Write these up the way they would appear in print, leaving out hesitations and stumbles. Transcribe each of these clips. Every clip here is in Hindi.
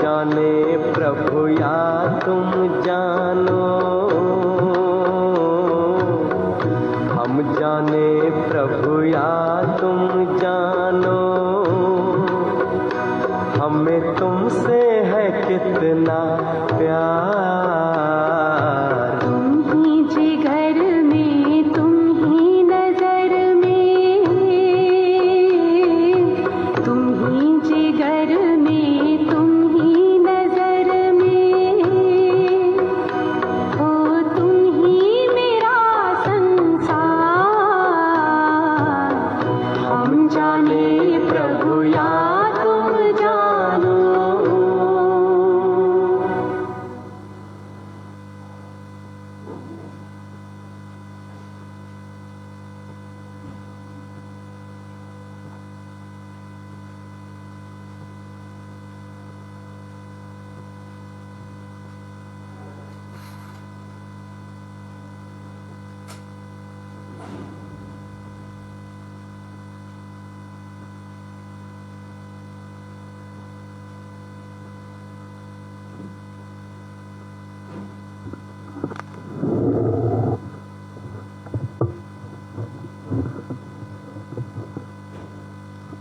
जाने प्रभु या तुम जानो, हम जाने प्रभु या तुम जानो, हमें तुमसे है कितना प्यार। तुम ही जिगर में, तुम ही नजर में, तुम ही जिगर में, तुम ही नजर में, ओ तुम ही मेरा संसार। हम जाने प्रभु या तुम जानो।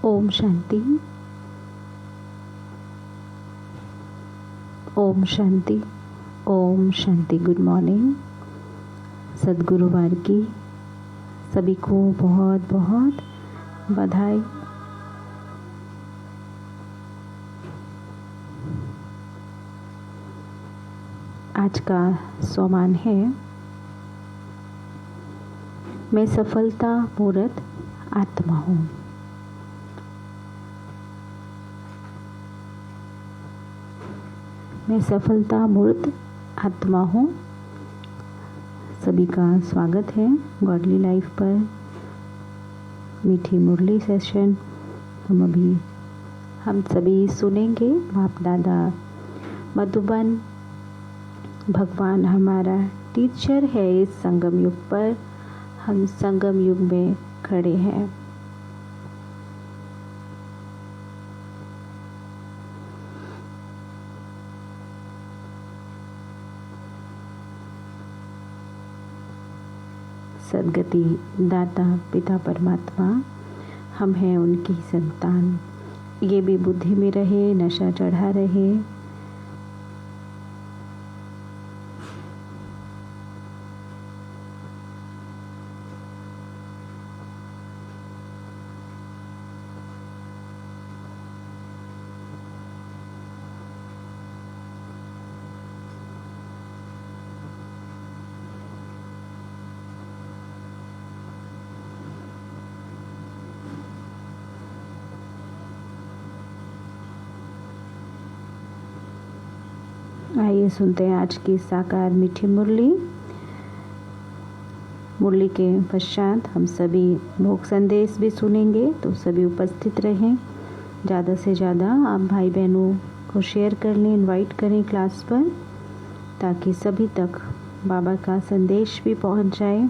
ओम शांति। ओम शांति। ओम शांति। Good morning. सद्गुरुवार की सभी को बहुत बहुत बधाई। आज का सोमान है, मैं सफलता मूर्त आत्मा हूँ। मैं सफलता मूर्त आत्मा हूँ। सभी का स्वागत है गॉडली लाइफ पर। मीठी मुरली सेशन हम सभी सुनेंगे। बाप दादा मधुबन भगवान हमारा टीचर है। इस संगम युग पर हम संगम युग में खड़े हैं। सदगति दाता पिता परमात्मा, हम हैं उनकी संतान। ये भी बुद्धि में रहे, नशा चढ़ा रहे। आइए सुनते हैं आज की साकार मीठी मुरली। मुरली के पश्चात हम सभी भोग संदेश भी सुनेंगे, तो सभी उपस्थित रहें। ज़्यादा से ज़्यादा आप भाई बहनों को शेयर कर लें, इनवाइट करें क्लास पर, ताकि सभी तक बाबा का संदेश भी पहुंच जाए।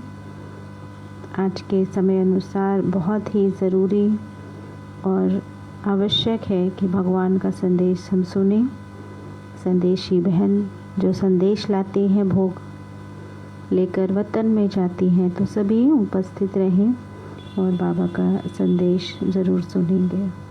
आज के समय अनुसार बहुत ही ज़रूरी और आवश्यक है कि भगवान का संदेश हम सुने। संदेशी बहन जो संदेश लाती हैं, भोग लेकर वतन में जाती हैं, तो सभी उपस्थित रहें और बाबा का संदेश ज़रूर सुनेंगे।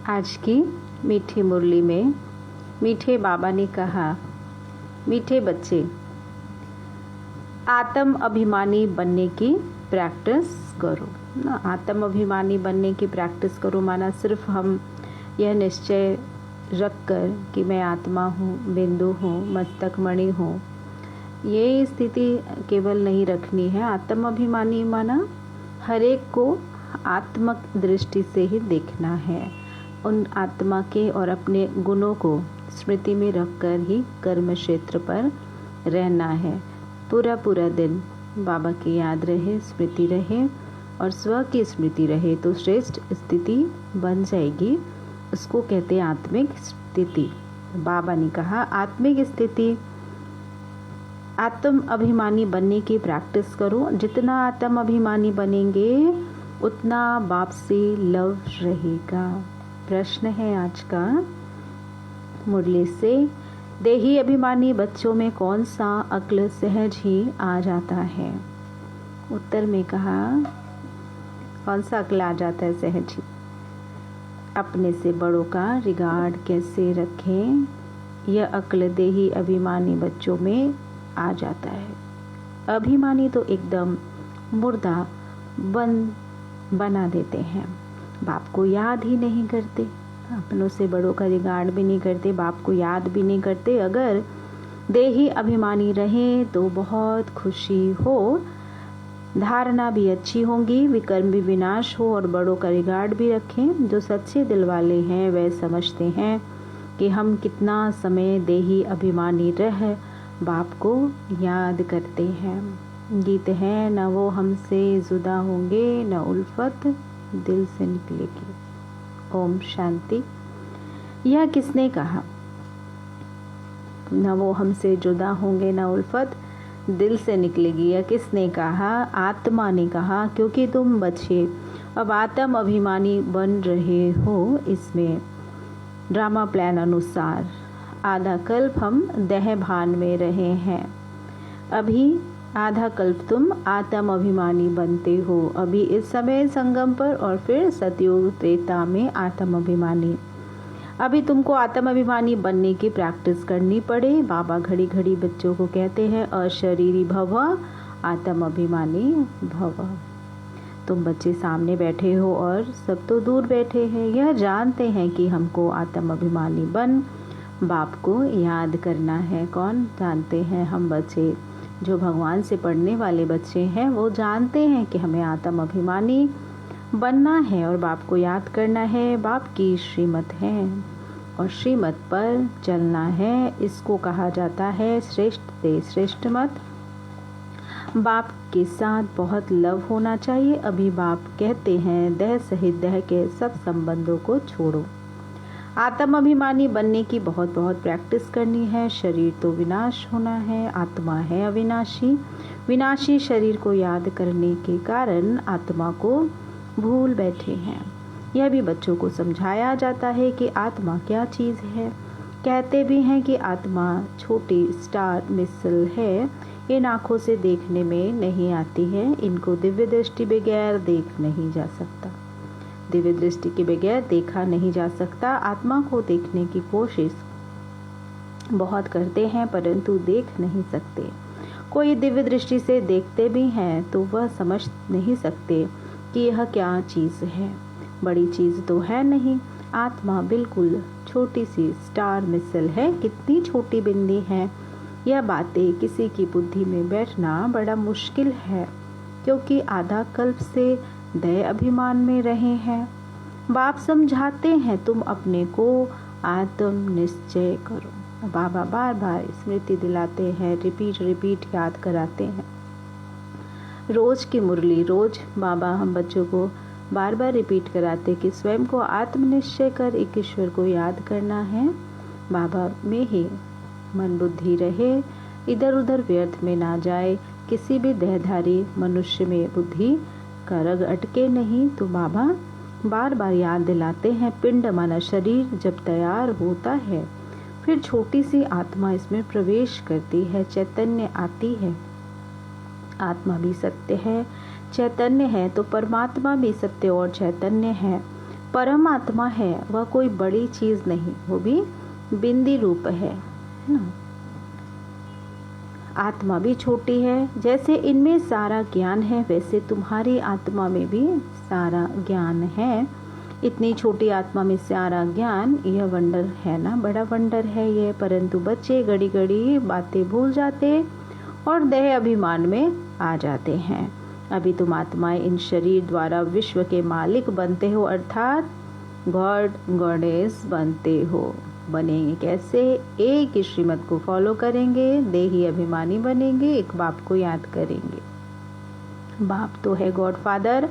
आज की मीठी मुरली में मीठे बाबा ने कहा, मीठे बच्चे, आत्म अभिमानी बनने की प्रैक्टिस करो ना। आत्म अभिमानी बनने की प्रैक्टिस करो माना सिर्फ हम यह निश्चय रख कर कि मैं आत्मा हूँ, बिंदु हूँ, मस्तक मणि हूँ, ये स्थिति केवल नहीं रखनी है। आत्म अभिमानी माना हर एक को आत्मक दृष्टि से ही देखना है। उन आत्मा के और अपने गुणों को स्मृति में रखकर ही कर्म क्षेत्र पर रहना है। पूरा पूरा दिन बाबा की याद रहे, स्मृति रहे और स्व की स्मृति रहे तो श्रेष्ठ स्थिति बन जाएगी। उसको कहते हैं आत्मिक स्थिति। बाबा ने कहा आत्मिक स्थिति, आत्म अभिमानी बनने की प्रैक्टिस करो। जितना आत्म अभिमानी बनेंगे उतना बाप से लव रहेगा। प्रश्न है आज का मुरली से, देही अभिमानी बच्चों में कौन सा अक्ल सहज ही आ जाता है? उत्तर में कहा कौन सा अक्ल आ जाता है सहज ही? अपने से बड़ों का रिगार्ड कैसे रखें, यह अक्ल देही अभिमानी बच्चों में आ जाता है। अभिमानी तो एकदम मुर्दा बना देते हैं, बाप को याद ही नहीं करते, अपनों से बड़ों का रिगार्ड भी नहीं करते, बाप को याद भी नहीं करते। अगर देही अभिमानी रहें तो बहुत खुशी हो, धारणा भी अच्छी होंगी, विकर्म भी विनाश हो और बड़ों का रिगार्ड भी रखें। जो सच्चे दिल वाले हैं वह समझते हैं कि हम कितना समय देही अभिमानी रह बाप को याद करते हैं। गीत है न वो हमसे जुदा होंगे न उल्फत दिल से निकलेगी। ओम शांति। यह किसने कहा? न वो हमसे जुदा होंगे न उल्फत दिल से निकलेगी, यह किसने कहा? आत्मा ने कहा, क्योंकि तुम बच्चे अब आत्म अभिमानी बन रहे हो। इसमें ड्रामा प्लान अनुसार आधा कल्प हम देह भान में रहे हैं, अभी आधा कल्प तुम आत्म अभिमानी बनते हो। अभी इस समय संगम पर और फिर सतयुग त्रेता में आत्म अभिमानी। अभी तुमको आत्म अभिमानी बनने की प्रैक्टिस करनी पड़े। बाबा घड़ी घड़ी बच्चों को कहते हैं अशरीरी भव आत्म अभिमानी भव। तुम बच्चे सामने बैठे हो और सब तो दूर बैठे हैं, यह जानते हैं कि हमको आत्म अभिमानी बन बाप को याद करना है। कौन जानते हैं? हम बच्चे जो भगवान से पढ़ने वाले बच्चे हैं वो जानते हैं कि हमें आत्म अभिमानी बनना है और बाप को याद करना है। बाप की श्रीमत है और श्रीमत पर चलना है। इसको कहा जाता है श्रेष्ठ से श्रेष्ठ मत। बाप के साथ बहुत लव होना चाहिए। अभी बाप कहते हैं देह सहित देह के सब संबंधों को छोड़ो। आत्म अभिमानी बनने की बहुत बहुत प्रैक्टिस करनी है। शरीर तो विनाश होना है, आत्मा है अविनाशी। विनाशी शरीर को याद करने के कारण आत्मा को भूल बैठे हैं। यह भी बच्चों को समझाया जाता है कि आत्मा क्या चीज़ है। कहते भी हैं कि आत्मा छोटी स्टार मिसल है, इन आँखों से देखने में नहीं आती है, इनको दिव्य दृष्टि बगैर देख नहीं जा सकता। दिव्य दृष्टि के बगैर देखा नहीं जा सकता। आत्मा को देखने की कोशिश बहुत करते हैं परंतु देख नहीं सकते। कोई दिव्य दृष्टि से देखते भी हैं तो वह समझ नहीं सकते कि यह क्या चीज़ है। बड़ी चीज़ तो है नहीं। आत्मा बिल्कुल छोटी सी स्टार मिसल है। कितनी छोटी बिंदी है। यह बातें किसी की बुद्धि में बैठना बड़ा मुश्किल है, क्योंकि आधा कल्प से दया अभिमान में रहे हैं। बाप समझाते हैं तुम अपने को आत्म निश्चय करो। बाबा बार बार स्मृति दिलाते हैं, रिपीट याद कराते हैं। रोज की मुरली रोज बाबा हम बच्चों को बार बार रिपीट कराते कि स्वयं को आत्म निश्चय कर एक ईश्वर को याद करना है। बाबा में ही मन बुद्धि रहे, इधर उधर व्यर्थ में ना जाए। किसी भी देहधारी मनुष्य में बुद्धि का रग अटके नहीं। तो बाबा बार बार याद दिलाते हैं पिंड माना शरीर जब तैयार होता है फिर छोटी सी आत्मा इसमें प्रवेश करती है, चैतन्य आती है। आत्मा भी सत्य है, चैतन्य है, तो परमात्मा भी सत्य और चैतन्य है। परमात्मा है वह कोई बड़ी चीज नहीं, वो भी बिंदी रूप है ना। आत्मा भी छोटी है। जैसे इनमें सारा ज्ञान है वैसे तुम्हारी आत्मा में भी सारा ज्ञान है। इतनी छोटी आत्मा में सारा ज्ञान, यह वंडर है ना, बड़ा वंडर है ये। परंतु बच्चे घड़ी घड़ी बातें भूल जाते और देह अभिमान में आ जाते हैं। अभी तुम आत्माएं इन शरीर द्वारा विश्व के मालिक बनते हो, अर्थात गॉड गॉडेस बनते हो। बनेंगे कैसे? एक ही श्रीमत को फॉलो करेंगे, देही अभिमानी बनेंगे, एक बाप को याद करेंगे। बाप तो है गॉड फादर,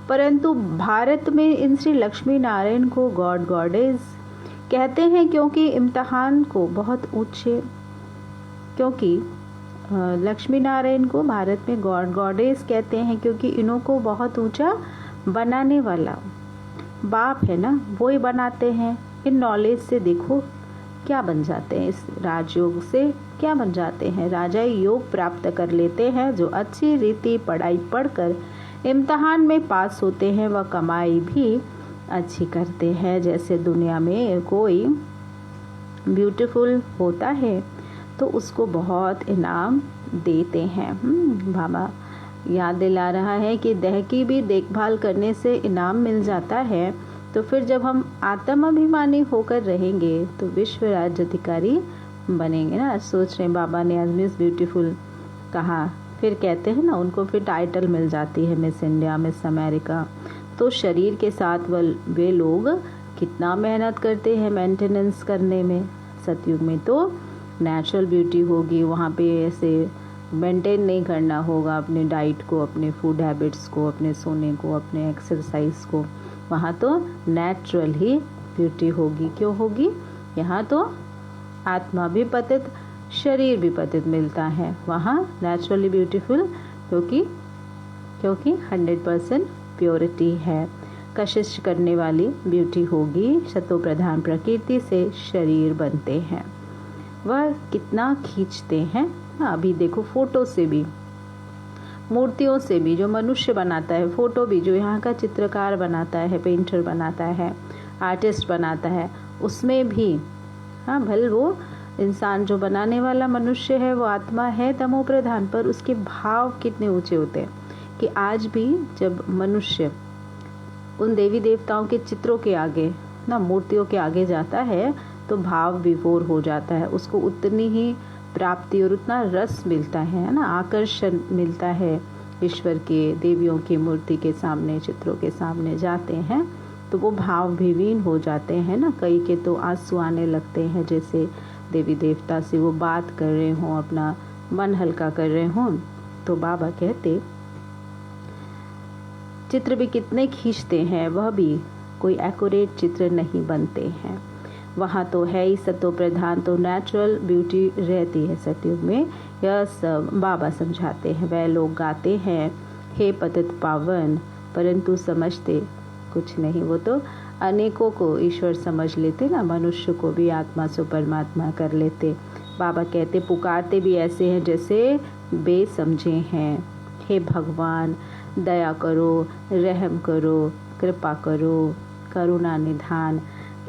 परंतु भारत में इन श्री लक्ष्मी नारायण को गॉड गॉडेस कहते हैं, क्योंकि इम्तिहान को बहुत ऊंचे, क्योंकि लक्ष्मी नारायण को भारत में गॉड गॉडेस कहते हैं, क्योंकि इन्हों को बहुत ऊंचा बनाने वाला बाप है ना, वो ही बनाते हैं। इन नॉलेज से देखो क्या बन जाते हैं, इस राजयोग से क्या बन जाते हैं, राजा योग प्राप्त कर लेते हैं। जो अच्छी रीति पढ़ाई पढ़कर इम्तिहान में पास होते हैं वह कमाई भी अच्छी करते हैं। जैसे दुनिया में कोई ब्यूटीफुल होता है तो उसको बहुत इनाम देते हैं। बाबा याद दिला रहा है कि देह की भी देखभाल करने से इनाम मिल जाता है। तो फिर जब हम आत्माभिमानी होकर रहेंगे तो विश्व राज्य अधिकारी बनेंगे ना। सोच रहे बाबा ने आज मिस ब्यूटीफुल कहा, फिर कहते हैं ना उनको फिर टाइटल मिल जाती है, मिस इंडिया, मिस अमेरिका। तो शरीर के साथ वे लोग कितना मेहनत करते हैं मेंटेनेंस करने में। सतयुग में तो नेचुरल ब्यूटी होगी, वहाँ पे ऐसे मेंटेन नहीं करना होगा अपने डाइट को, अपने फूड हैबिट्स को, अपने सोने को, अपने एक्सरसाइज को। वहाँ तो नेचुरल ही ब्यूटी होगी। क्यों होगी? यहाँ तो आत्मा भी पतित, शरीर भी पतित मिलता है। वहाँ नेचुरली ब्यूटीफुल क्योंकि 100% प्योरिटी है। कशिश करने वाली ब्यूटी होगी। शतो प्रधान प्रकृति से शरीर बनते हैं, वह कितना खींचते हैं। अभी देखो फोटो से भी, मूर्तियों से भी, जो मनुष्य बनाता है, फोटो भी जो यहाँ का चित्रकार बनाता है, पेंटर बनाता है, आर्टिस्ट बनाता है, उसमें भी भले वो इंसान जो बनाने वाला मनुष्य है वो आत्मा है तमो प्रधान, पर उसके भाव कितने ऊंचे होते हैं कि आज भी जब मनुष्य उन देवी देवताओं के चित्रों के आगे मूर्तियों के आगे जाता है तो भाव विभोर हो जाता है। उसको उतनी ही प्राप्ति और उतना रस मिलता है ना, आकर्षण मिलता है। ईश्वर के, देवियों की मूर्ति के सामने, चित्रों के सामने जाते हैं तो वो भाव विहीन हो जाते हैं ना। कई के तो आंसू आने लगते हैं, जैसे देवी देवता से वो बात कर रहे हों, अपना मन हल्का कर रहे हों। तो बाबा कहते चित्र भी कितने खींचते हैं, वह भी कोई एक्यूरेट चित्र नहीं बनते हैं। वहाँ तो है ही सतो प्रधान, तो नेचुरल ब्यूटी रहती है सतयुग में। यह सब बाबा समझाते हैं। वह लोग गाते हैं हे पतित पावन, परंतु समझते कुछ नहीं। वो तो अनेकों को ईश्वर समझ लेते ना, मनुष्य को भी आत्मा से परमात्मा कर लेते। बाबा कहते पुकारते भी ऐसे हैं जैसे बेसमझे हैं। हे भगवान दया करो, रहम करो, कृपा करो, करुणा निधान,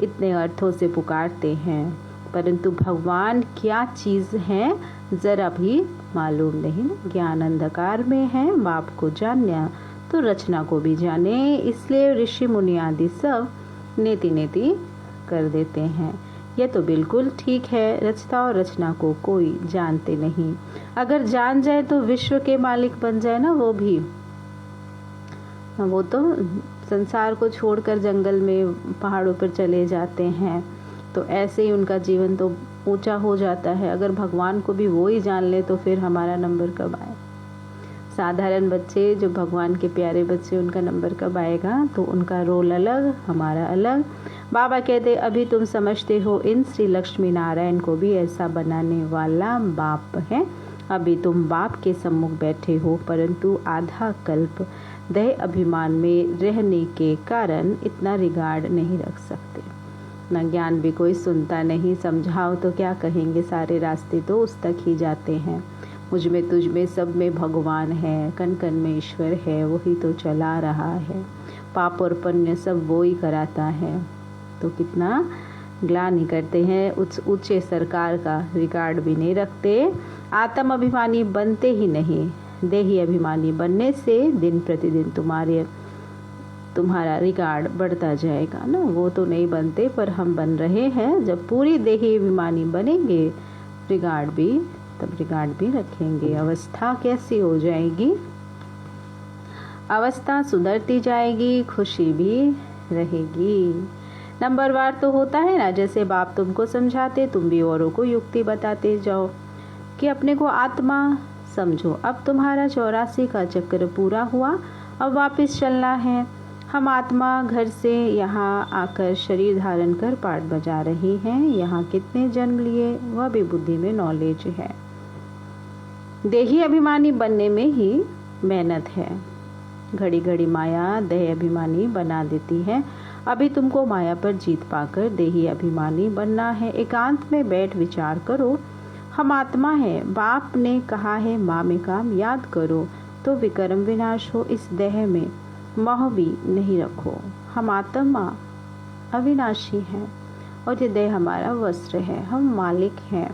इतने अर्थों से पुकारते हैं, परंतु भगवान क्या चीज़ है ज़रा भी मालूम नहीं। ज्ञान अंधकार में है, बाप को जानना तो रचना को भी जाने। इसलिए ऋषि मुनि आदि सब नेति नेति कर देते हैं। यह तो बिल्कुल ठीक है, रचता और रचना को कोई जानते नहीं। अगर जान जाए तो विश्व के मालिक बन जाए ना, वो तो संसार को छोड़कर जंगल में, पहाड़ों पर चले जाते हैं। तो ऐसे ही उनका जीवन तो ऊंचा हो जाता है। अगर भगवान को भी वो ही जान ले तो फिर हमारा नंबर कब आए? साधारण बच्चे जो भगवान के प्यारे बच्चे, उनका नंबर कब आएगा? तो उनका रोल अलग, हमारा अलग। बाबा कहते अभी तुम समझते हो इन श्री लक्ष्मी नारायण को भी ऐसा बनाने वाला बाप है। अभी तुम बाप के सम्मुख बैठे हो, परंतु आधा कल्प देह अभिमान में रहने के कारण इतना रिगार्ड नहीं रख सकते। न ज्ञान भी कोई सुनता नहीं, समझाओ तो क्या कहेंगे, सारे रास्ते तो उस तक ही जाते हैं। मुझ में, तुझ में, सब में भगवान है, कण कण में ईश्वर है, वही तो चला रहा है। पाप और पुण्य सब वो ही कराता है। तो कितना ग्लानि करते हैं, उस ऊंचे सरकार का रिगार्ड भी नहीं रखते। आत्म अभिमानी बनते ही नहीं, देही अभिमानी बनने से दिन प्रतिदिन तुम्हारा रिगार्ड बढ़ता जाएगा ना। वो तो नहीं बनते पर हम बन रहे हैं। जब पूरी देही अभिमानी बनेंगे रिगार्ड भी रखेंगे। अवस्था कैसी हो जाएगी? अवस्था सुधरती जाएगी, खुशी भी रहेगी। नंबरवार तो होता है ना, जैसे बाप तुमको समझाते तुम भी औरों को युक्ति बताते जाओ कि अपने को आत्मा समझो। अब तुम्हारा 84 का चक्र पूरा हुआ, अब वापस चलना है। हम आत्मा घर से यहाँ आकर शरीर धारण कर पाठ बजा रही हैं। यहाँ कितने जन्म लिए वह भी बुद्धि में नॉलेज है। देही अभिमानी बनने में ही मेहनत है। घड़ी घड़ी माया देह अभिमानी बना देती है। अभी तुमको माया पर जीत पाकर देही अभिमानी बनना है। एकांत में बैठ विचार करो, हम आत्मा है। बाप ने कहा है माँ में काम याद करो, तो विक्रम विनाश हो। इस देह में मोह भी नहीं रखो। हम आत्मा अविनाशी हैं और ये देह हमारा वस्त्र है। हम मालिक हैं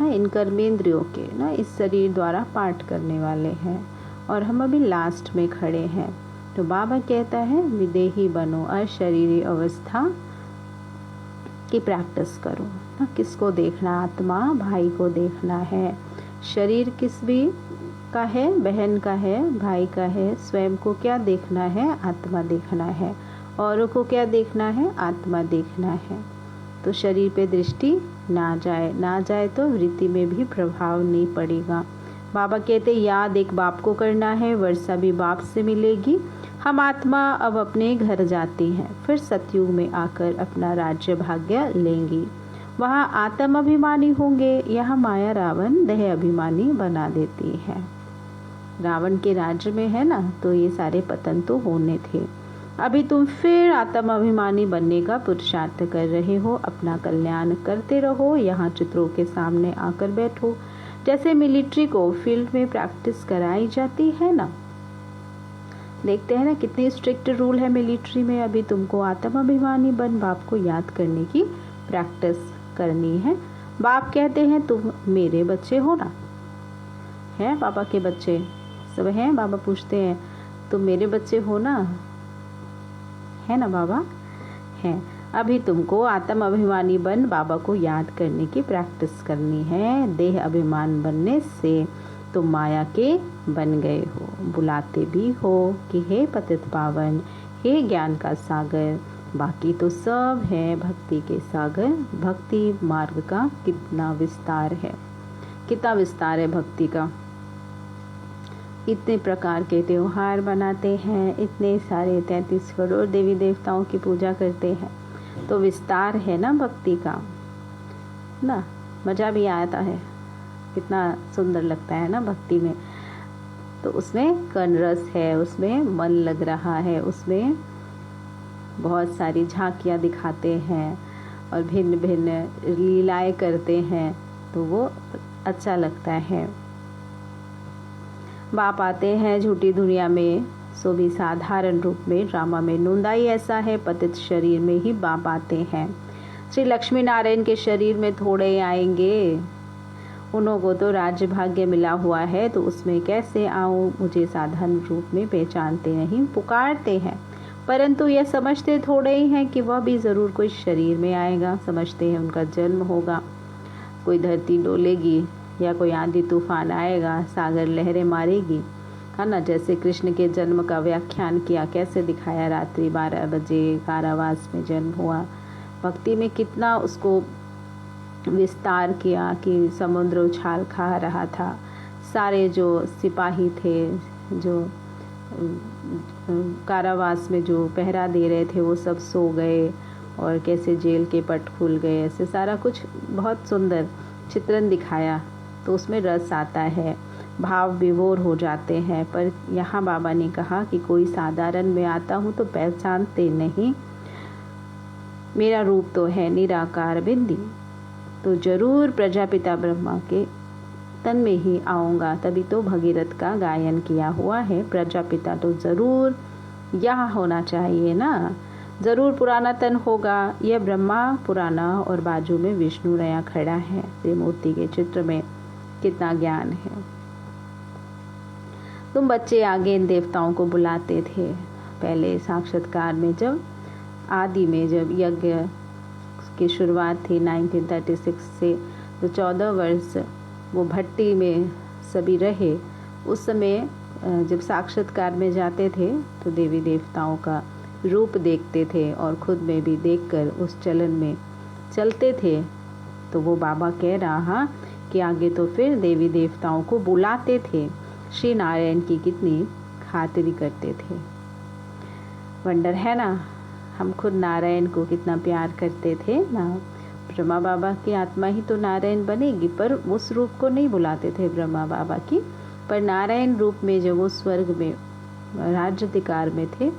ना इन कर्मेंद्रियों के, ना इस शरीर द्वारा पाठ करने वाले हैं और हम अभी लास्ट में खड़े हैं। तो बाबा कहता है विदेही बनो, अशरीरी अवस्था की प्रैक्टिस करो ना। किसको देखना? आत्मा भाई को देखना है। शरीर किस भी का है? बहन का है, भाई का है। स्वयं को क्या देखना है? आत्मा देखना है। औरों को क्या देखना है? आत्मा देखना है। तो शरीर पे दृष्टि ना जाए तो वृत्ति में भी प्रभाव नहीं पड़ेगा। बाबा कहते याद एक बाप को करना है, वर्षा भी बाप से मिलेगी। हम आत्मा अब अपने घर जाती हैं, फिर सतयुग में आकर अपना राज्य भाग्य लेंगी। वहाँ आत्म अभिमानी होंगे। यहाँ माया रावण देह अभिमानी बना देती है। रावण के राज्य में है ना, तो ये सारे पतन तो होने थे। अभी तुम फिर आत्म अभिमानी बनने का पुरुषार्थ कर रहे हो। अपना कल्याण करते रहो। यहाँ चित्रों के सामने आकर बैठो। जैसे मिलिट्री को फील्ड में प्रैक्टिस कराई जाती है ना, देखते हैं ना कितने स्ट्रिक्ट रूल है मिलिट्री में। अभी तुमको आत्म अभिमानी बन बाप को याद करने की प्रैक्टिस करनी है। बाप कहते हैं तुम मेरे बच्चे हो ना, हैं बाबा के बच्चे सब हैं। बाबा पूछते हैं तुम मेरे बच्चे हो ना, है ना बाबा? हैं। अभी तुमको आत्म अभिमानी बन बाबा को याद करने की प्रैक्टिस करनी है। देह अभिमान बनने से तुम माया के बन गए हो। बुलाते भी हो कि हे पतित पावन, हे ज्ञान का सागर। बाकी तो सब है भक्ति के सागर। भक्ति मार्ग का कितना विस्तार है, कितना विस्तार है भक्ति का। इतने प्रकार के त्योहार बनाते हैं, इतने सारे 33 करोड़ देवी देवताओं की पूजा करते हैं, तो विस्तार है ना भक्ति का ना। मज़ा भी आता है, कितना सुंदर लगता है ना भक्ति में। तो उसमें कण रस है, उसमें मन लग रहा है, उसमें बहुत सारी झांकियाँ दिखाते हैं और भिन्न भिन्न लीलाएं करते हैं, तो वो अच्छा लगता है। बाप आते हैं झूठी दुनिया में, सो भी साधारण रूप में ड्रामा में नूंदाई ऐसा है। पतित शरीर में ही बाप आते हैं। श्री लक्ष्मी नारायण के शरीर में थोड़े आएंगे, उन्हों को तो राज्य भाग्य मिला हुआ है, तो उसमें कैसे आऊँ? मुझे साधारण रूप में पहचानते नहीं, पुकारते हैं, परंतु यह समझते थोड़े ही हैं कि वह भी ज़रूर कोई शरीर में आएगा। समझते हैं उनका जन्म होगा, कोई धरती डोलेगी या कोई आंधी तूफान आएगा, सागर लहरें मारेगी, है ना। जैसे कृष्ण के जन्म का व्याख्यान किया, कैसे दिखाया, रात्रि 12 बजे कारावास में जन्म हुआ। भक्ति में कितना उसको विस्तार किया कि समुद्र उछाल खा रहा था। सारे जो सिपाही थे, जो कारावास में जो पहरा दे रहे थे, वो सब सो गए और कैसे जेल के पट खुल गए। ऐसे सारा कुछ बहुत सुंदर चित्रण दिखाया, तो उसमें रस आता है, भाव विभोर हो जाते हैं। पर यहाँ बाबा ने कहा कि कोई साधारण में आता हूँ तो पहचानते नहीं, मेरा रूप तो है निराकार बिंदी, तो जरूर प्रजापिता ब्रह्मा के तन में ही आऊँगा। तभी तो भगीरथ का गायन किया हुआ है। प्रजापिता तो ज़रूर यहाँ होना चाहिए ना, ज़रूर पुराना तन होगा। यह ब्रह्मा पुराना और बाजू में विष्णु नया खड़ा है। त्रिमूर्ति के चित्र में कितना ज्ञान है। तुम बच्चे आगे इन देवताओं को बुलाते थे। पहले साक्षात्कार में जब आदि में जब यज्ञ की शुरुआत थी 1936 से, तो 14 वर्ष वो भट्टी में सभी रहे। उस समय जब साक्षात्कार में जाते थे तो देवी देवताओं का रूप देखते थे और खुद में भी देखकर उस चलन में चलते थे। तो वो बाबा कह रहा कि आगे तो फिर देवी देवताओं को बुलाते थे, श्री नारायण की कितनी खातिरी करते थे। वंडर है ना, हम खुद नारायण को कितना प्यार करते थे ना। ब्रह्मा बाबा की आत्मा ही तो नारायण बनेगी, पर उस रूप को नहीं बुलाते थे ब्रह्मा बाबा की, पर नारायण रूप में जब वो स्वर्ग में राज्याधिकार में थे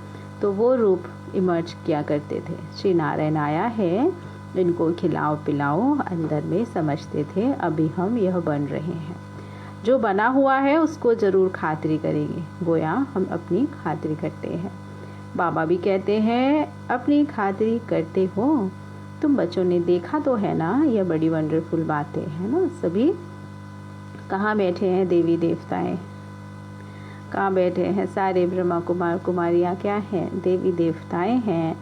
तो वो रूप इमर्ज किया करते थे। श्री नारायण आया है, इनको खिलाओ पिलाओ, अंदर में समझते थे अभी हम यह बन रहे हैं। जो बना हुआ है उसको ज़रूर खातिरी करेंगे, गोया हम अपनी खातिरी करते हैं। बाबा भी कहते हैं अपनी खातिरी करते हो। तुम बच्चों ने देखा तो है ना, यह बड़ी वंडरफुल बातें हैं ना। सभी कहाँ बैठे हैं देवी देवताएं, कहाँ बैठे हैं सारे ब्रह्मा कुमार कुमारियाँ, क्या हैं, देवी देवताएं हैं।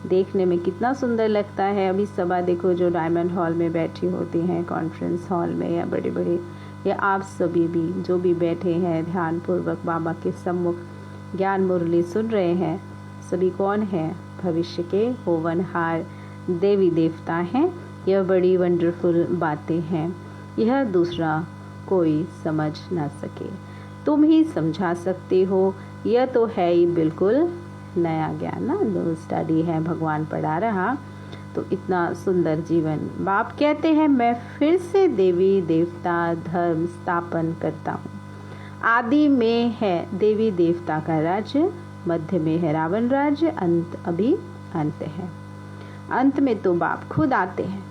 देखने में कितना सुंदर लगता है। अभी सभा देखो जो डायमंड हॉल में बैठी होती हैं, कॉन्फ्रेंस हॉल में, या बड़े बड़े, या आप सभी भी जो भी बैठे हैं ध्यानपूर्वक बाबा के सम्मुख ज्ञान मुरली सुन रहे हैं, सभी कौन हैं, भविष्य के होवनहार देवी देवता हैं। यह बड़ी वंडरफुल बातें हैं, यह दूसरा कोई समझ ना सके, तुम ही समझा सकते हो। यह तो है ही बिल्कुल नया ज्ञान ना, जो स्टडी है भगवान पढ़ा रहा, तो इतना सुंदर जीवन। बाप कहते हैं मैं फिर से देवी देवता धर्म स्थापन करता हूँ। आदि में है देवी देवता का राज्य, मध्य में है रावण राज्य, अंत अभी अंत है। अंत में तो बाप खुद आते हैं।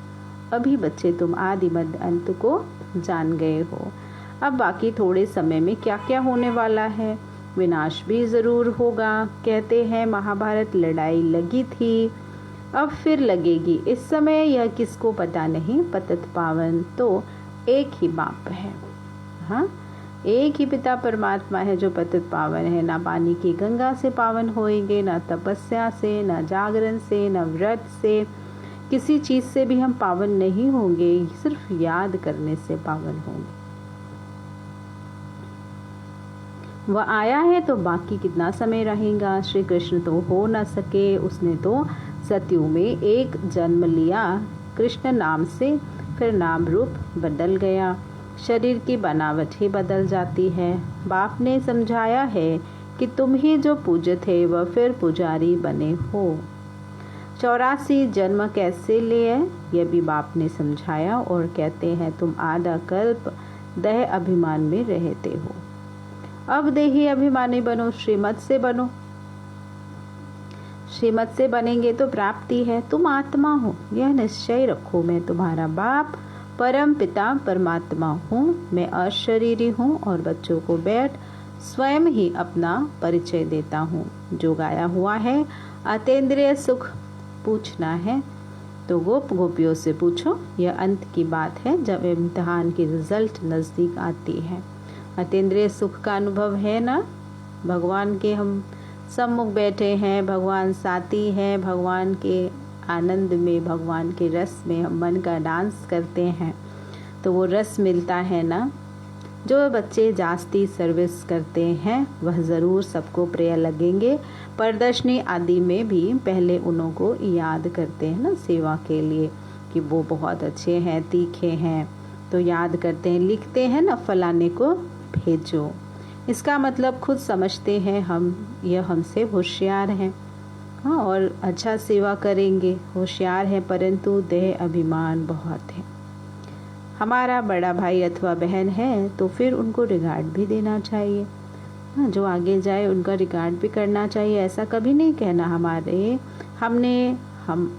अभी बच्चे तुम आदि मध्य अंत को जान गए हो। अब बाकी थोड़े समय में क्या क्या होने वाला है, विनाश भी ज़रूर होगा। कहते हैं महाभारत लड़ाई लगी थी, अब फिर लगेगी। इस समय यह किसको पता नहीं, पतित पावन तो एक ही बाप है। हाँ, एक ही पिता परमात्मा है जो पतित पावन है। ना पानी की गंगा से पावन होएंगे, ना तपस्या से, ना जागरण से, ना व्रत से, किसी चीज़ से भी हम पावन नहीं होंगे, सिर्फ याद करने से पावन होंगे। वह आया है तो बाकी कितना समय रहेगा। श्री कृष्ण तो हो न सके, उसने तो सतयुग में एक जन्म लिया कृष्ण नाम से, फिर नाम रूप बदल गया, शरीर की बनावट ही बदल जाती है। बाप ने समझाया है कि तुम ही जो पूज्य थे वह फिर पुजारी बने हो। 84 जन्म कैसे लिए यह भी बाप ने समझाया, और कहते हैं तुम आधा कल्प देह अभिमान में रहते हो, अब देही अभिमानी बनो, श्रीमत से बनो। श्रीमत से बनेंगे तो प्राप्ति है। तुम आत्मा हो, यह निश्चय रखो, मैं तुम्हारा बाप परम पिता परमात्मा हूँ, मैं अशरीरी हूँ। और बच्चों को बैठ स्वयं ही अपना परिचय देता हूँ। जो गाया हुआ है अतीन्द्रिय सुख पूछना है तो गोपियों से पूछो। यह अंत की बात है, जब इम्तिहान की रिजल्ट नज़दीक आती है। अतीन्द्रिय सुख का अनुभव है ना, भगवान के हम सम्मुख बैठे हैं, भगवान साथी हैं, भगवान के आनंद में, भगवान के रस में हम मन का डांस करते हैं, तो वो रस मिलता है ना। जो बच्चे जास्ती सर्विस करते हैं वह ज़रूर सबको प्रिय लगेंगे। प्रदर्शनी आदि में भी पहले उन्हों को याद करते हैं ना सेवा के लिए कि वो बहुत अच्छे हैं, तीखे हैं, तो याद करते हैं, लिखते हैं ना फलाने को भेजो। इसका मतलब खुद समझते हैं हम, यह हमसे होशियार हैं, हाँ, और अच्छा सेवा करेंगे, होशियार हैं, परंतु देह अभिमान बहुत है। हमारा बड़ा भाई अथवा बहन है तो फिर उनको रिगार्ड भी देना चाहिए, हाँ, जो आगे जाए उनका रिगार्ड भी करना चाहिए। ऐसा कभी नहीं कहना हम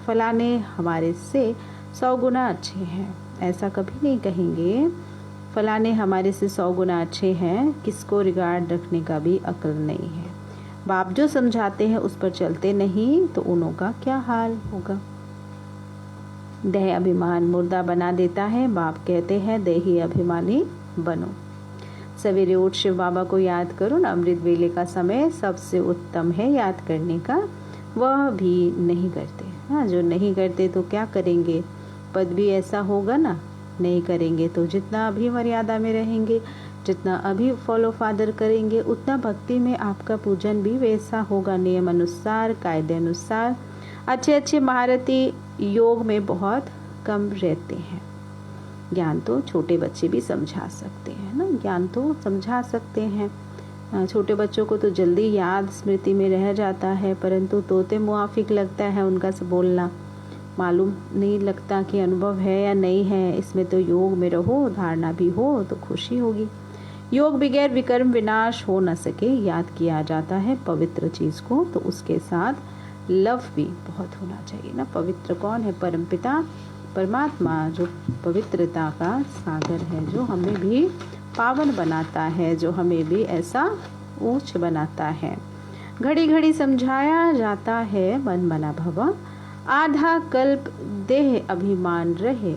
फलाने हमारे से 100 गुना अच्छे हैं, ऐसा कभी नहीं कहेंगे। फलाने हमारे से 100 गुना अच्छे हैं, किसको रिगार्ड रखने का भी अक्ल नहीं है। बाप जो समझाते हैं उस पर चलते नहीं तो उन्हों का क्या हाल होगा। देह अभिमान मुर्दा बना देता है। बाप कहते हैं देही अभिमानी बनो। सवेरे उठ शिव बाबा को याद करो ना। अमृत वेले का समय सबसे उत्तम है याद करने का, वह भी नहीं करते। हाँ, जो नहीं करते तो क्या करेंगे, पद भी ऐसा होगा ना, नहीं करेंगे तो जितना अभी मर्यादा में रहेंगे, जितना अभी फॉलो फादर करेंगे, उतना भक्ति में आपका पूजन भी वैसा होगा, नियम अनुसार, कायदे अनुसार। अच्छे महारथी योग में बहुत कम रहते हैं। ज्ञान तो छोटे बच्चे भी समझा सकते हैं ना, ज्ञान तो समझा सकते हैं। छोटे बच्चों को तो जल्दी याद स्मृति में रह जाता है, परंतु तोते मुआफिक लगता है उनका से बोलना, मालूम नहीं लगता कि अनुभव है या नहीं है। इसमें तो योग में रहो, धारणा भी हो तो खुशी होगी। योग बगैर विकर्म विनाश हो न सके, याद किया जाता है पवित्र चीज को, तो उसके साथ लव भी बहुत होना चाहिए ना। पवित्र कौन है? परमपिता परमात्मा, जो पवित्रता का सागर है, जो हमें भी पावन बनाता है, जो हमें भी ऐसा ऊंच बनाता है। घड़ी घड़ी समझाया जाता है मन मना भव, आधा कल्प देह अभिमान रहे।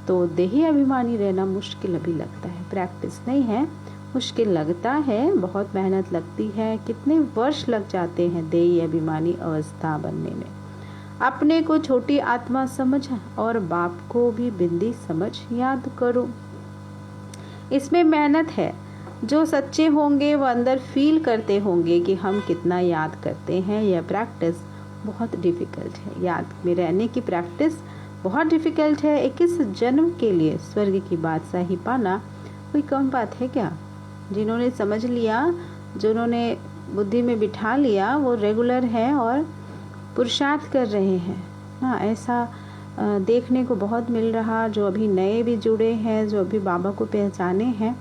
तो देही अभिमानी रहना मुश्किल अभी लगता है, प्रैक्टिस नहीं है, मुश्किल लगता है, बहुत मेहनत लगती है, कितने वर्ष लग जाते हैं देही अभिमानी अवस्था बनने में। अपने को छोटी आत्मा समझ और बाप को भी बिंदी समझ याद करो। इसमें मेहनत है। जो सच्चे होंगे वो अंदर फील करते होंगे कि हम कितना याद करते हैं। यह प्रैक्टिस बहुत डिफ़िकल्ट है, याद में रहने की प्रैक्टिस बहुत डिफ़िकल्ट है। 21 जन्म के लिए स्वर्ग की बादशाही पाना कोई कम बात है क्या? जिन्होंने समझ लिया, जिन्होंने बुद्धि में बिठा लिया, वो रेगुलर है और पुरुषार्थ कर रहे हैं ना। ऐसा देखने को बहुत मिल रहा। जो अभी नए भी जुड़े हैं, जो अभी बाबा को पहचाने हैं,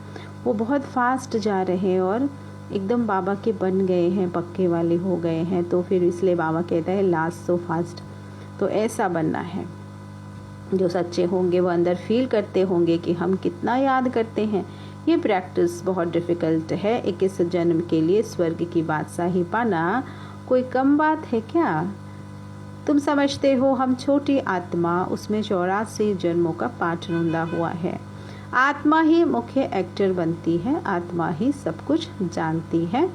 वो बहुत फास्ट जा रहे हैं और एकदम बाबा के बन गए हैं, पक्के वाले हो गए हैं। तो फिर इसलिए बाबा कहता है लास्ट सो फास्ट। तो ऐसा बनना है। जो सच्चे होंगे वो अंदर फील करते होंगे कि हम कितना याद करते हैं। ये प्रैक्टिस बहुत डिफ़िकल्ट है। 21 जन्म के लिए स्वर्ग की बादशाही पाना कोई कम बात है क्या? तुम समझते हो हम छोटी आत्मा, उसमें 84 जन्मों का पाठ रुंधा हुआ है। आत्मा ही मुख्य एक्टर बनती है, आत्मा ही सब कुछ जानती है,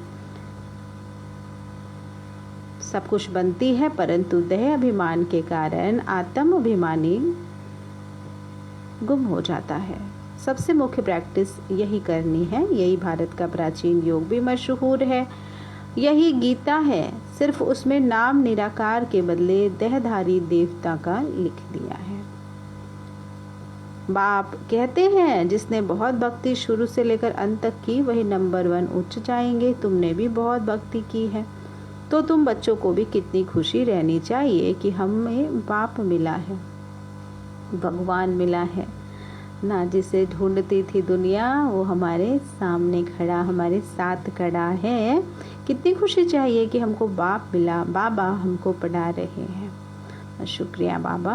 सब कुछ बनती है, परंतु देह अभिमान के कारण आत्म अभिमानी गुम हो जाता है। सबसे मुख्य प्रैक्टिस यही करनी है। यही भारत का प्राचीन योग भी मशहूर है, यही गीता है। सिर्फ उसमें नाम निराकार के बदले देहधारी देवता का लिख दिया है। बाप कहते हैं जिसने बहुत भक्ति शुरू से लेकर अंत तक की, वही नंबर 1 उच्च जाएंगे। तुमने भी बहुत भक्ति की है, तो तुम बच्चों को भी कितनी खुशी रहनी चाहिए कि हमें बाप मिला है, भगवान मिला है ना। जिसे ढूंढती थी दुनिया वो हमारे सामने खड़ा, हमारे साथ खड़ा है। कितनी खुशी चाहिए कि हमको बाप मिला, बाबा हमको पढ़ा रहे हैं। शुक्रिया बाबा,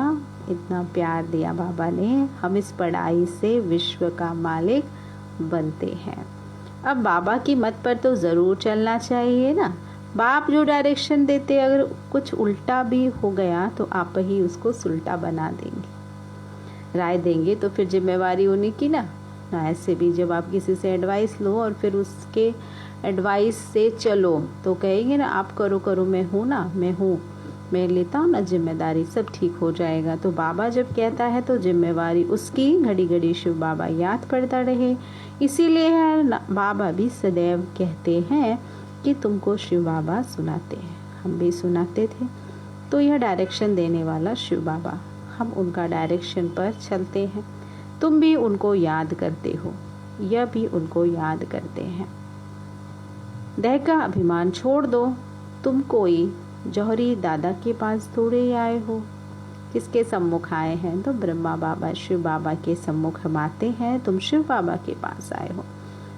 इतना प्यार दिया बाबा ने। हम इस पढ़ाई से विश्व का मालिक बनते हैं। अब बाबा की मत पर तो ज़रूर चलना चाहिए ना। बाप जो डायरेक्शन देते, अगर कुछ उल्टा भी हो गया तो आप ही उसको सुलटा बना देंगे, राय देंगे, तो फिर जिम्मेवारी उन्हीं की ना। ऐसे भी जब आप किसी से एडवाइस लो और फिर उसके एडवाइस से चलो तो कहेंगे ना आप करो करो, मैं हूँ ना, मैं हूँ, मैं लेता हूँ ना जिम्मेदारी, सब ठीक हो जाएगा। तो बाबा जब कहता है तो जिम्मेवारी उसकी। घड़ी घड़ी शिव बाबा याद पड़ता रहे। इसीलिए है बाबा भी सदैव कहते हैं कि तुमको शिव बाबा सुनाते हैं। हम भी सुनाते थे। तो यह डायरेक्शन देने वाला शिव बाबा, हम उनका डायरेक्शन पर चलते हैं। तुम भी उनको याद करते हो, यह भी उनको याद करते हैं। देह का अभिमान छोड़ दो। तुम कोई जौहरी दादा के पास थोड़े आए हो। किसके सम्मुख आए हैं? तो ब्रह्मा बाबा शिव बाबा के सम्मुख हम आते हैं। तुम शिव बाबा के पास आए हो।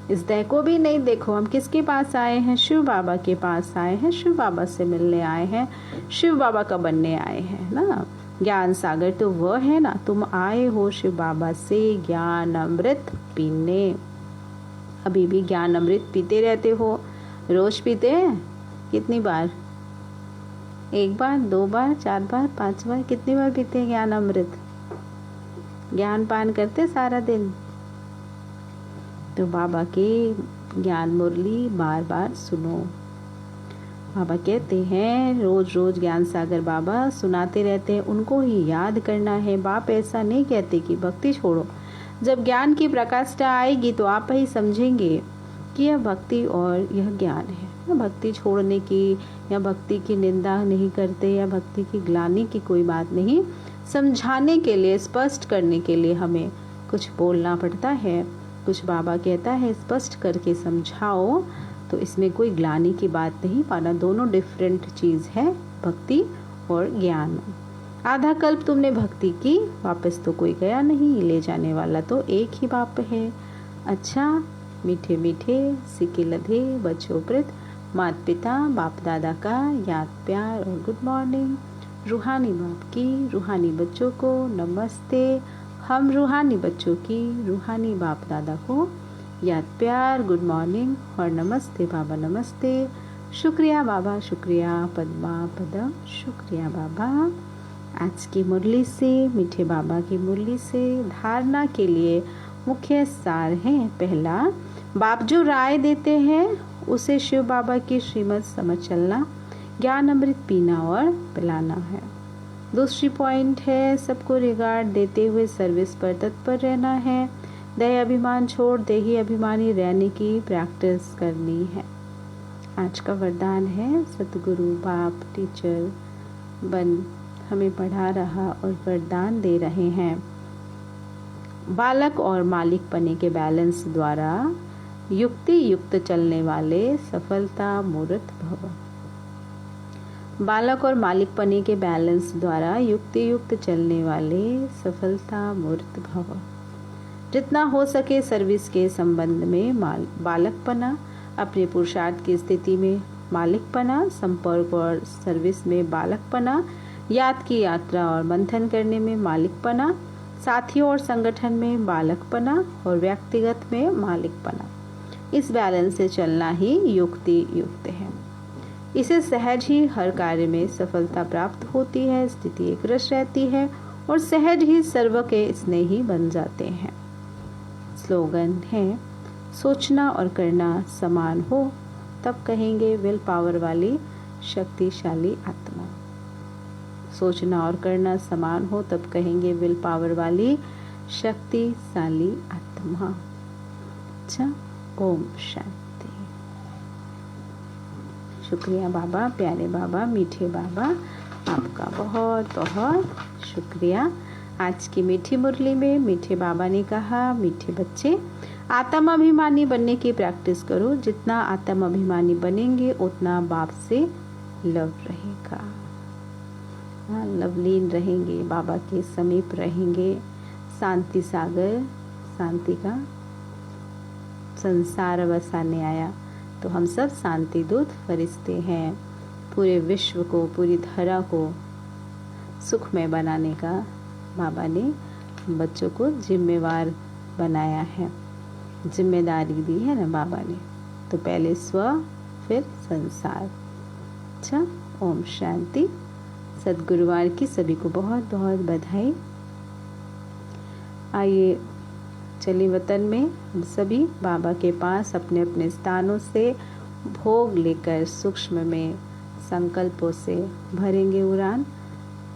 इस देह को भी नहीं देखो, हम किसके पास आए हैं? शिव बाबा के पास आए हैं, शिव बाबा से मिलने आए हैं, शिव बाबा का बनने आए हैं ना। ज्ञान सागर तो वह है ना। तुम आए हो शिव बाबा से ज्ञान अमृत पीने। अभी भी ज्ञान अमृत पीते रहते हो। रोज पीते हैं? कितनी बार? 1 बार, 2 बार, 4 बार, 5 बार? कितनी बार पीते हैं ज्ञान अमृत? ज्ञान पान करते सारा दिन। तो बाबा के ज्ञान मुरली बार बार सुनो। बाबा कहते हैं रोज रोज ज्ञान सागर बाबा सुनाते रहते हैं, उनको ही याद करना है। बाप ऐसा नहीं कहते कि भक्ति छोड़ो। जब ज्ञान की प्रकाष्ठा आएगी तो आप ही समझेंगे कि यह भक्ति और यह ज्ञान है। भक्ति छोड़ने की या भक्ति की निंदा नहीं करते या भक्ति की ग्लानि की कोई बात नहीं। समझाने के लिए, स्पष्ट करने के लिए हमें कुछ बोलना पड़ता है। कुछ बाबा कहता है स्पष्ट करके समझाओ, तो इसमें कोई ग्लानि की बात नहीं पाना। दोनों डिफरेंट चीज़ है, भक्ति और ज्ञान। आधा कल्प तुमने भक्ति की, वापस तो कोई गया नहीं, ले जाने वाला तो एक ही बाप है। अच्छा, मीठे मीठे सिके लधे बच्चों प्रति माता पिता बाप दादा का याद प्यार और गुड मॉर्निंग। रूहानी बाप की रूहानी बच्चों को नमस्ते। हम रूहानी बच्चों की रूहानी बाप दादा को याद प्यार, गुड मॉर्निंग और नमस्ते बाबा, नमस्ते। शुक्रिया बाबा, शुक्रिया पद्मा पदम, शुक्रिया बाबा। आज की मुरली से, मीठे बाबा की मुरली से धारणा के लिए मुख्य सार है। पहला, बाप जो राय देते हैं उसे शिव बाबा की श्रीमत समझ चलना, ज्ञान अमृत पीना और पिलाना है। दूसरी पॉइंट है, सबको रिगार्ड देते हुए सर्विस पर तत्पर रहना है। दया अभिमान छोड़ देही अभिमानी रहने की प्रैक्टिस करनी है। आज का वरदान है, सतगुरु बाप टीचर बन हमें पढ़ा रहा और वरदान दे रहे हैं। बालक और मालिक पने के बैलेंस द्वारा युक्ति युक्त चलने वाले सफलता मूर्त भव। बालक और मालिक पने के बैलेंस द्वारा युक्ति युक्त चलने वाले सफलता मूर्त भव। जितना हो सके सर्विस के संबंध में बालकपना, अपने पुरुषार्थ की स्थिति में मालिकपना, संपर्क और सर्विस में बालकपना, याद की यात्रा और मंथन करने में मालिकपना, साथियों और संगठन में बालकपना और व्यक्तिगत में मालिकपना। इस बैलेंस से चलना ही युक्ति युक्त है। इसे सहज ही हर कार्य में सफलता प्राप्त होती है, स्थिति एक रस रहती है और सहज ही सर्व के स्नेही बन जाते हैं। स्लोगन है, सोचना और करना समान हो तब कहेंगे विल पावर वाली शक्तिशाली आत्मा। सोचना और करना समान हो तब कहेंगे विल पावर वाली शक्तिशाली आत्मा। अच्छा, ओम शांति। शुक्रिया बाबा, प्यारे बाबा, मीठे बाबा, आपका बहुत बहुत शुक्रिया। आज की मीठी मुरली में मीठे बाबा ने कहा, मीठे बच्चे आत्म अभिमानी बनने की प्रैक्टिस करो। जितना आत्म अभिमानी बनेंगे उतना बाप से लव रहेगा, लवलीन रहेंगे, बाबा के समीप रहेंगे। शांति सागर, शांति का संसार बसाने आया, तो हम सब शांति दूत फरिश्ते हैं। पूरे विश्व को, पूरी धरा को सुखमय बनाने का बाबा ने बच्चों को जिम्मेवार बनाया है, जिम्मेदारी दी है ना बाबा ने। तो पहले स्व फिर संसार। अच्छा, ओम शांति। सद्गुरुवार की सभी को बहुत बहुत बधाई। आइए चलिए वतन में हम सभी बाबा के पास अपने अपने स्थानों से भोग लेकर सूक्ष्म में संकल्पों से भरेंगे उड़ान।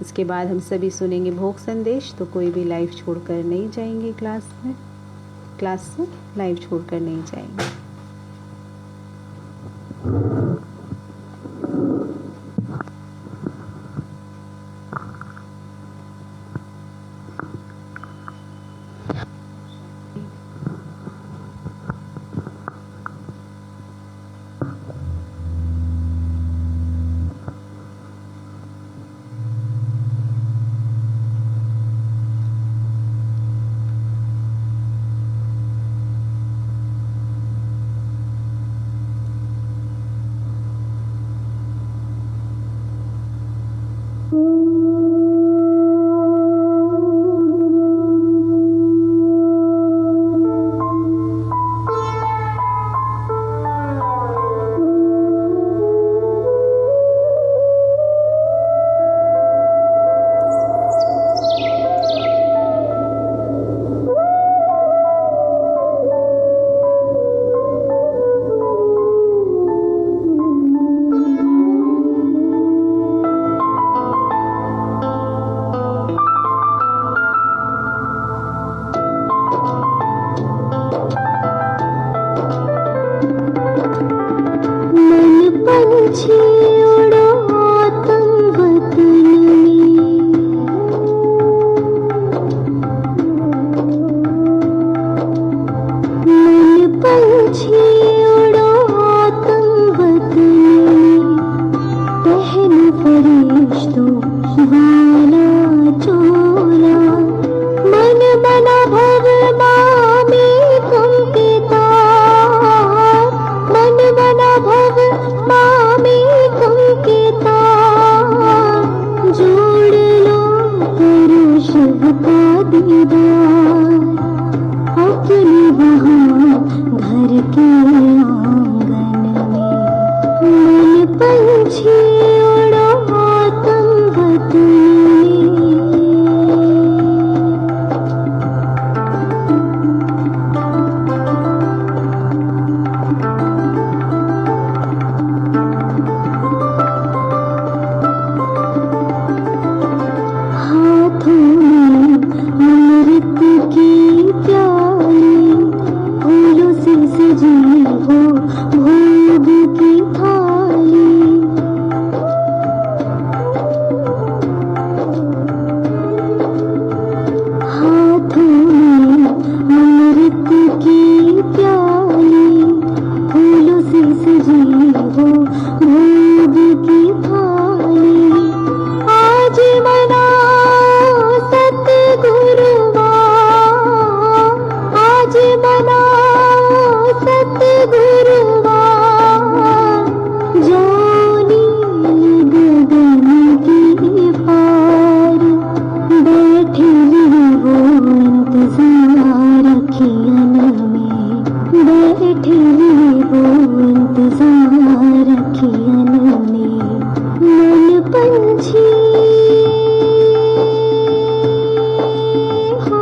इसके बाद हम सभी सुनेंगे भोग संदेश। तो कोई भी लाइव छोड़कर नहीं जाएंगे, क्लास से लाइव छोड़कर नहीं जाएंगे। पंछी उड़ो तुम वतन में, मन पंछी उड़ो तुम वतन में, पहन फरिश्तों वाला चोला, मन मना भव मामी तुम तार, मन मना भव मामी तुम तार, जोड़ लो करो शिव का दीदार, अपने वहाँ घर के आंगन में, मन पंछी उड़ो तुम वतन में। हाथों में अमृत की प्याली, फूलों से सजी हो भोग की थाली, हाथों में अमृत की प्याली, फूलों से सजी हो भोग की थाली, आज मनाओ सतगुरुवार, आज मनाओ सतगुरुवार, जानी गगन की पार, बैठे वो इंतजार अखियन में, बैठे वो इंतजार अखियन में, मन पंछी हो।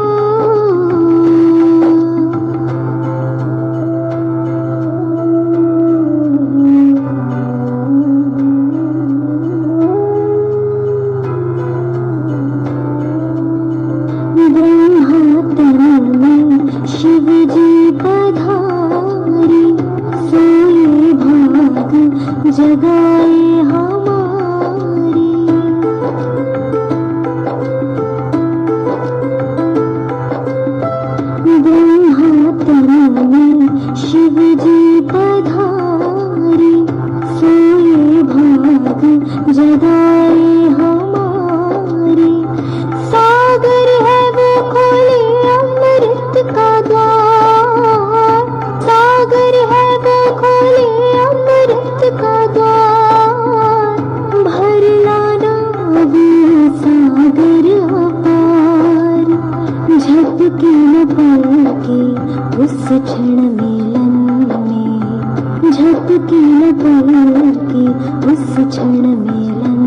ब्रह्मातन में शिव जी पधारे, सोए भाग जगाए हमारे, ब्रह्मातन में शिव जी पधारे, सोए भाग जगाए हमारे, सागर है वो खोले अमृत का द्वार, सागर है वो खोले अमृत का द्वार, भर लाना वो सागर अपार, झपके न पलके उस क्षण मिलन में, झपके न पलके उस क्षण मिलन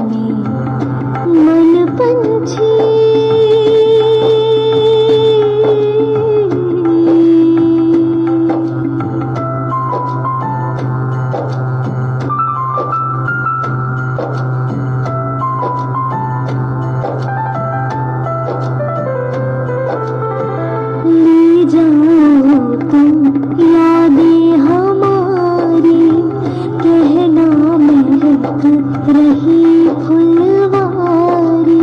में, मन पंछी ले जाओ तुम यादें हमारी, कहना महक रही फुलवारी,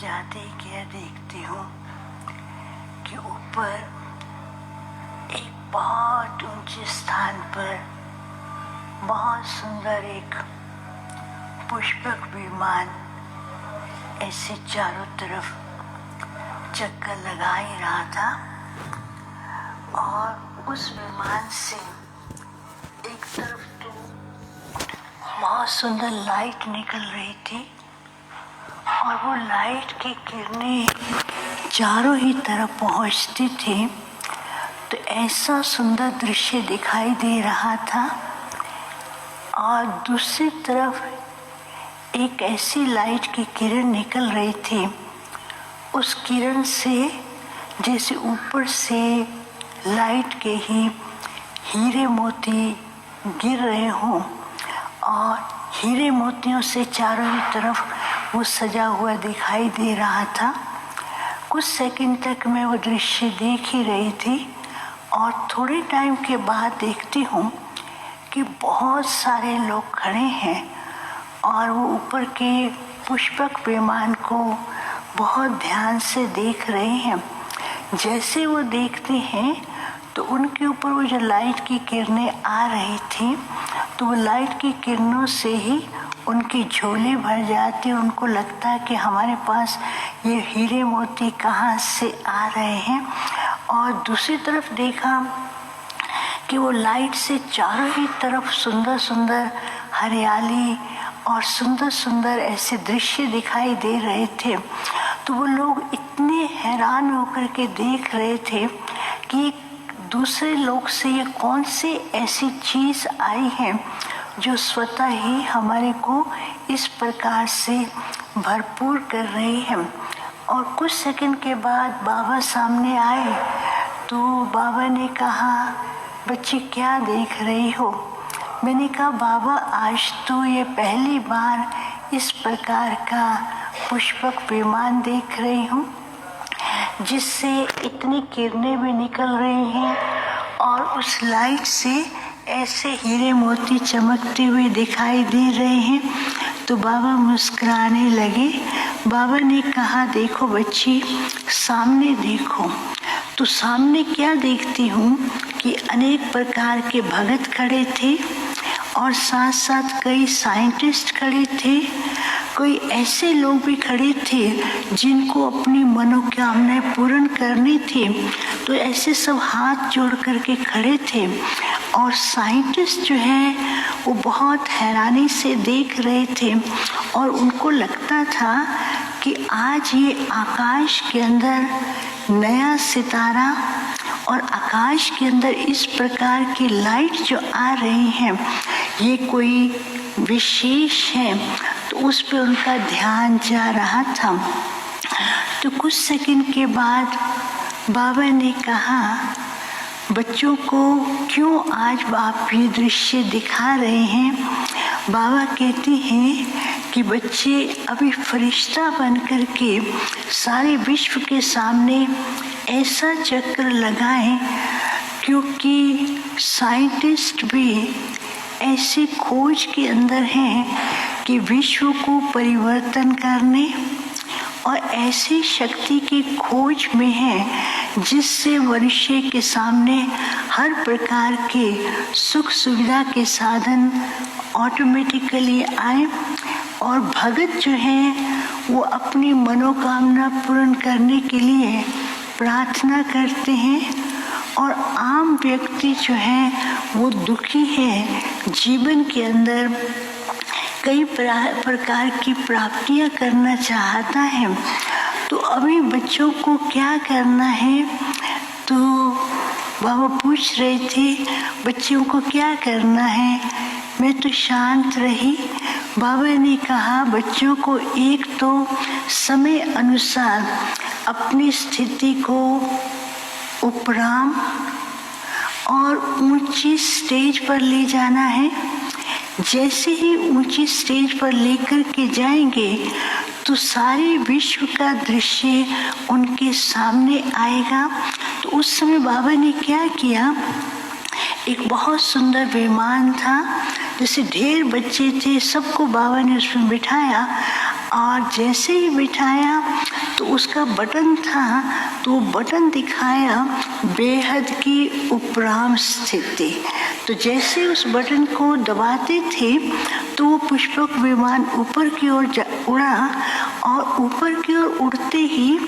जाते क्या देखती हूँ कि ऊपर एक बहुत ऊंचे स्थान पर बहुत सुंदर एक पुष्पक विमान ऐसे चारों तरफ चक्कर लगा ही रहा था और उस विमान से एक तरफ तो बहुत सुंदर लाइट निकल रही थी और वो लाइट की किरणें चारों ही तरफ पहुंचती थी, तो ऐसा सुंदर दृश्य दिखाई दे रहा था। और दूसरी तरफ एक ऐसी लाइट की किरण निकल रही थी, उस किरण से जैसे ऊपर से लाइट के ही हीरे मोती गिर रहे हों और हीरे मोतियों से चारों ही तरफ वो सजा हुआ दिखाई दे रहा था। कुछ सेकंड तक मैं वो दृश्य देख ही रही थी और थोड़े टाइम के बाद देखती हूँ कि बहुत सारे लोग खड़े हैं और वो ऊपर के पुष्पक विमान को बहुत ध्यान से देख रहे हैं। जैसे वो देखते हैं तो उनके ऊपर वो जो लाइट की किरणें आ रही थी, तो वो लाइट की किरणों से ही उनकी झोली भर जाती। उनको लगता है कि हमारे पास ये हीरे मोती कहाँ से आ रहे हैं। और दूसरी तरफ देखा कि वो लाइट से चारों ही तरफ सुंदर सुंदर हरियाली और सुंदर सुंदर ऐसे दृश्य दिखाई दे रहे थे। तो वो लोग इतने हैरान होकर के देख रहे थे कि दूसरे लोग से ये कौन सी ऐसी चीज़ आई है जो स्वतः ही हमारे को इस प्रकार से भरपूर कर रही है। और कुछ सेकंड के बाद बाबा सामने आए तो बाबा ने कहा, बच्ची क्या देख रही हो? मैंने कहा, बाबा आज तो ये पहली बार इस प्रकार का पुष्पक विमान देख रही हूँ जिससे इतनी किरणें भी निकल रही हैं और उस लाइट से ऐसे हीरे मोती चमकते हुए दिखाई दे रहे हैं। तो बाबा मुस्कुराने लगे। बाबा ने कहा, देखो बच्ची, सामने देखो। तो सामने क्या देखती हूँ कि अनेक प्रकार के भगत खड़े थे और साथ साथ कई साइंटिस्ट खड़े थे। कोई ऐसे लोग भी खड़े थे जिनको अपनी मनोकामनाएं पूर्ण करनी थी, तो ऐसे सब हाथ जोड़ करके खड़े थे। और साइंटिस्ट जो है वो बहुत हैरानी से देख रहे थे और उनको लगता था कि आज ये आकाश के अंदर नया सितारा और आकाश के अंदर इस प्रकार की लाइट जो आ रही है ये कोई विशेष है। तो उस पे उनका ध्यान जा रहा था। तो कुछ सेकंड के बाद बाबा ने कहा, बच्चों को क्यों आज आप ये दृश्य दिखा रहे हैं? बाबा कहते हैं कि बच्चे अभी फरिश्ता बन कर के सारे विश्व के सामने ऐसा चक्र लगाएं, क्योंकि साइंटिस्ट भी ऐसी खोज के अंदर हैं कि विश्व को परिवर्तन करने और ऐसी शक्ति की खोज में है जिससे मनुष्य के सामने हर प्रकार के सुख सुविधा के साधन ऑटोमेटिकली आए और भगत जो हैं वो अपनी मनोकामना पूर्ण करने के लिए प्रार्थना करते हैं। और आम व्यक्ति जो है वो दुखी है, जीवन के अंदर कई प्रकार की प्राप्तियां करना चाहता है। तो अभी बच्चों को क्या करना है? तो बाबा पूछ रहे थे, बच्चों को क्या करना है? मैं तो शांत रही। बाबा ने कहा, बच्चों को एक तो समय अनुसार अपनी स्थिति को उपराम और ऊंची स्टेज पर ले जाना है। जैसे ही ऊंची स्टेज पर लेकर के जाएंगे तो सारे विश्व का दृश्य उनके सामने आएगा। तो उस समय बाबा ने क्या किया, एक बहुत सुंदर विमान था, जैसे ढेर बच्चे थे, सबको बाबा ने उसमें बिठाया और जैसे ही बिठाया उसका बटन था, तो बटन दिखाया बेहद की उपराम स्थिति। तो जैसे उस बटन को दबाते थे तो वो पुष्पक विमान ऊपर की ओर उड़ा, और ऊपर की ओर उड़ते ही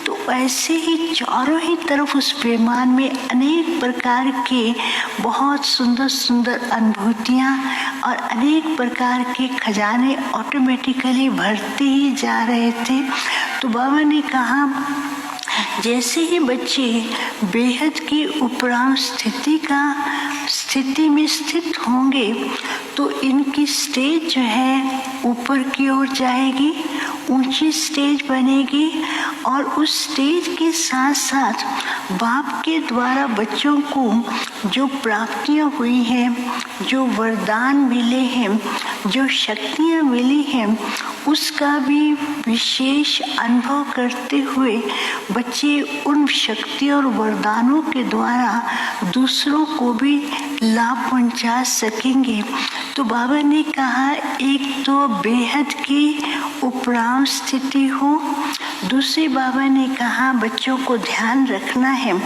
तो ऐसे ही चारों ही तरफ उस विमान में अनेक प्रकार के बहुत सुंदर सुंदर अनुभूतियाँ और अनेक प्रकार के खजाने ऑटोमेटिकली भरते ही जा रहे थे। तो बाबा ने कहा जैसे ही बच्चे बेहद की उपराम स्थिति में स्थित होंगे तो इनकी स्टेज जो है ऊपर की ओर जाएगी, ऊंची स्टेज बनेगी, और उस स्टेज के साथ साथ बाप के द्वारा बच्चों को जो प्राप्तियां हुई हैं, जो वरदान मिले हैं, जो शक्तियां मिली हैं, उसका भी विशेष अनुभव करते हुए बच्चे उन शक्तियों और वरदानों के द्वारा दूसरों को भी लाभ पहुंचा सकेंगे। तो बाबा ने कहा एक तो बेहद की उपराम स्थिति हो, दूसरे बाबा ने कहा बच्चों को ध्यान रखना है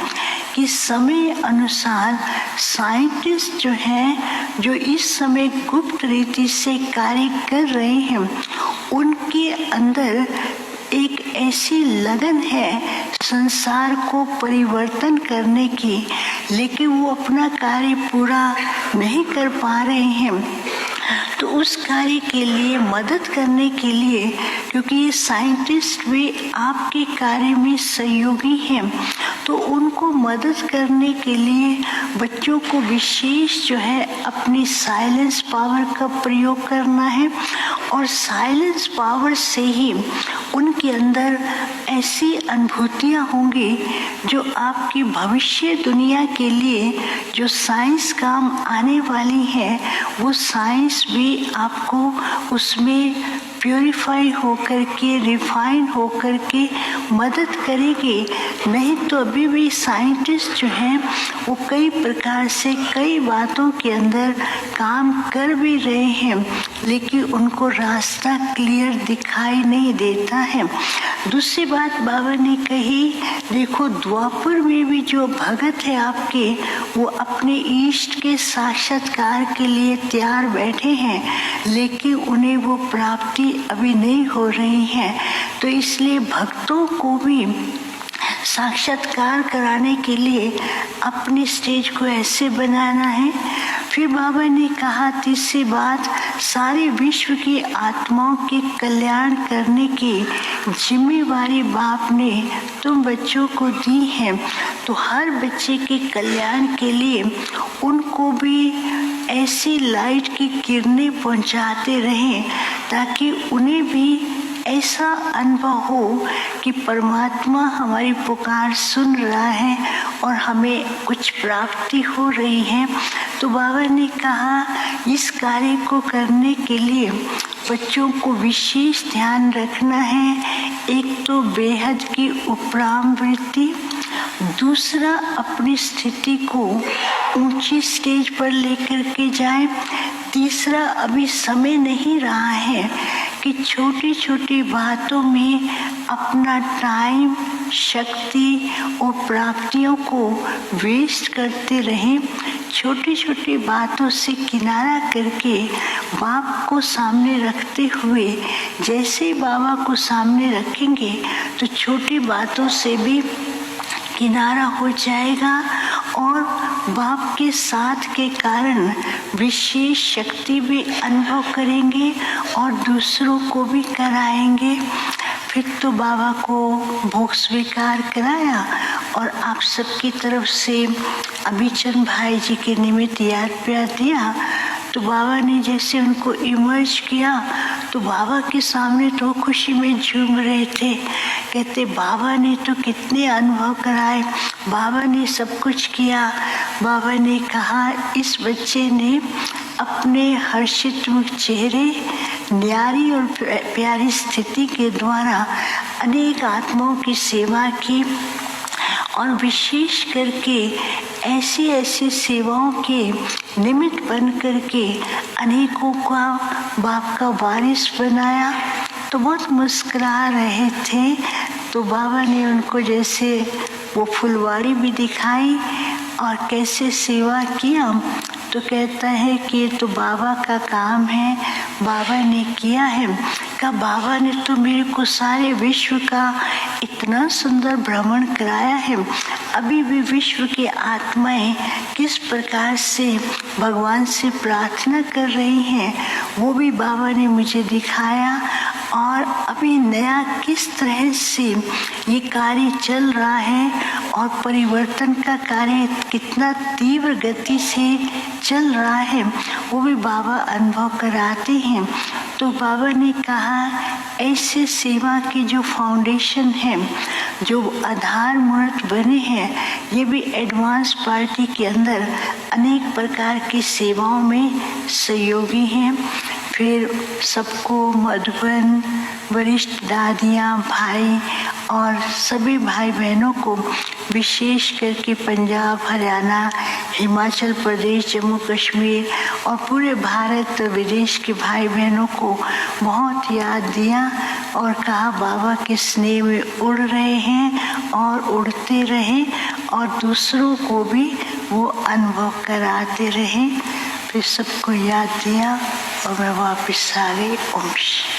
कि समय अनुसार साइंटिस्ट जो हैं, जो इस समय गुप्त रीति से कार्य कर रहे हैं, उनके अंदर एक ऐसी लगन है संसार को परिवर्तन करने की, लेकिन वो अपना कार्य पूरा नहीं कर पा रहे हैं। तो उस कार्य के लिए मदद करने के लिए, क्योंकि ये साइंटिस्ट भी आपके कार्य में सहयोगी हैं, तो उनको मदद करने के लिए बच्चों को विशेष जो है अपनी साइलेंस पावर का प्रयोग करना है, और साइलेंस पावर से ही उनके अंदर ऐसी अनुभूतियाँ होंगी जो आपकी भविष्य दुनिया के लिए जो साइंस काम आने वाली है, वो साइंस भी आपको उसमें प्योरीफाई होकर के, रिफाइन होकर के मदद करेगी। नहीं तो अभी भी साइंटिस्ट जो हैं वो कई प्रकार से कई बातों के अंदर काम कर भी रहे हैं, लेकिन उनको रास्ता क्लियर दिखाई नहीं देता है। दूसरी बात बाबा ने कही, देखो द्वापर में भी जो भगत है आपके, वो अपने इष्ट के साक्षात्कार के लिए तैयार बैठे हैं, लेकिन उन्हें वो प्राप्ति अभी नहीं हो रही है। तो इसलिए भक्तों को भी साक्षात्कार कराने के लिए अपनी स्टेज को ऐसे बनाना है। फिर बाबा ने कहा तीसरी बात, सारे विश्व की आत्माओं के कल्याण करने की जिम्मेवारी बाप ने तुम बच्चों को दी है। तो हर बच्चे के कल्याण के लिए उनको भी ऐसी लाइट की किरणें पहुंचाते रहें, ताकि उन्हें भी ऐसा अनुभव हो कि परमात्मा हमारी पुकार सुन रहा है और हमें कुछ प्राप्ति हो रही है। तो बाबा ने कहा इस कार्य को करने के लिए बच्चों को विशेष ध्यान रखना है। एक तो बेहद की उपराम वृत्ति, दूसरा अपनी स्थिति को ऊंची स्टेज पर लेकर के जाए, तीसरा अभी समय नहीं रहा है कि छोटी छोटी बातों में अपना टाइम, शक्ति और प्राप्तियों को वेस्ट करते रहें। छोटी छोटी बातों से किनारा करके बाप को सामने रखते हुए, जैसे बाबा को सामने रखेंगे तो छोटी बातों से भी किनारा हो जाएगा और बाप के साथ के कारण विशेष शक्ति भी अनुभव करेंगे और दूसरों को भी कराएंगे। फिर तो बाबा को भोग स्वीकार कराया और आप सबकी तरफ से अभिचंद भाई जी के निमित्त याद प्यार दिया। तो बाबा ने जैसे उनको इमर्ज किया तो बाबा के सामने तो खुशी में झूम रहे थे। कहते बाबा ने तो कितने अनुभव कराए, बाबा ने सब कुछ किया। बाबा ने कहा इस बच्चे ने अपने हर्षित मुख चेहरे, न्यारी और प्यारी स्थिति के द्वारा अनेक आत्माओं की सेवा की और विशेष करके ऐसी ऐसी सेवाओं के निमित्त बन करके अनेकों का बाप का वारिस बनाया। तो बहुत मुस्कुरा रहे थे। तो बाबा ने उनको जैसे वो फुलवाड़ी भी दिखाई और कैसे सेवा किया। तो कहता है कि ये तो बाबा का काम है, बाबा ने किया है। का बाबा ने तो मेरे को सारे विश्व का इतना सुंदर भ्रमण कराया है। अभी भी विश्व की आत्माएं किस प्रकार से भगवान से प्रार्थना कर रही हैं वो भी बाबा ने मुझे दिखाया। और अभी नया किस तरह से ये कार्य चल रहा है और परिवर्तन का कार्य कितना तीव्र गति से चल रहा है वो भी बाबा अनुभव कराते हैं। तो बाबा ने कहा ऐसे सेवा की जो फाउंडेशन है, जो आधार मूर्त बने हैं, ये भी एडवांस पार्टी के अंदर अनेक प्रकार की सेवाओं में सहयोगी हैं। फिर सबको मधुबन वरिष्ठ दादियाँ, भाई और सभी भाई बहनों को विशेष करके पंजाब, हरियाणा, हिमाचल प्रदेश, जम्मू कश्मीर और पूरे भारत विदेश के भाई बहनों को बहुत याद दिया और कहा बाबा के स्नेह में उड़ रहे हैं और उड़ते रहे और दूसरों को भी वो अनुभव कराते रहे। फिर सबको याद दिया और मैं वापस आ गई। ओम शांति।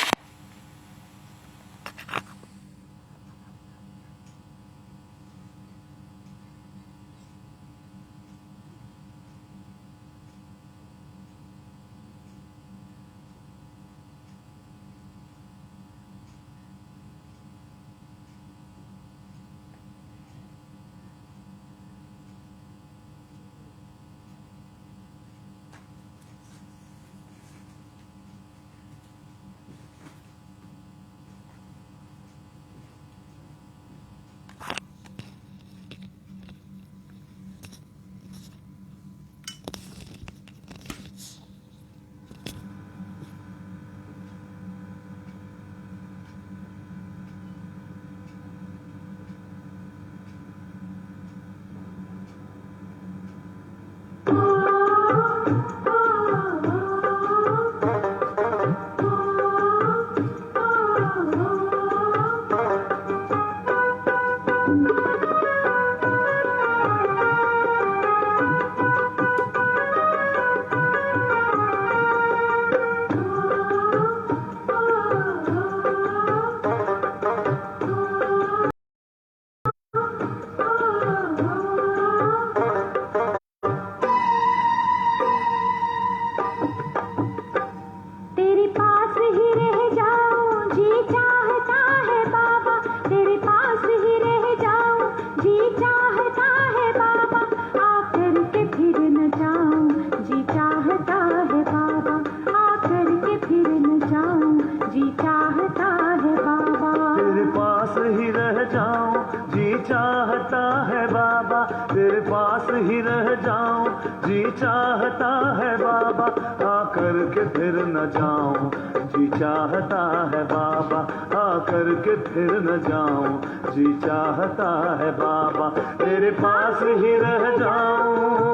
तेरे पास ही रह जाऊं, जी चाहता है बाबा, आकर के फिर न जाऊं, जी चाहता है बाबा, आकर के फिर न जाऊं, जी चाहता है बाबा, तेरे पास ही रह जाऊं।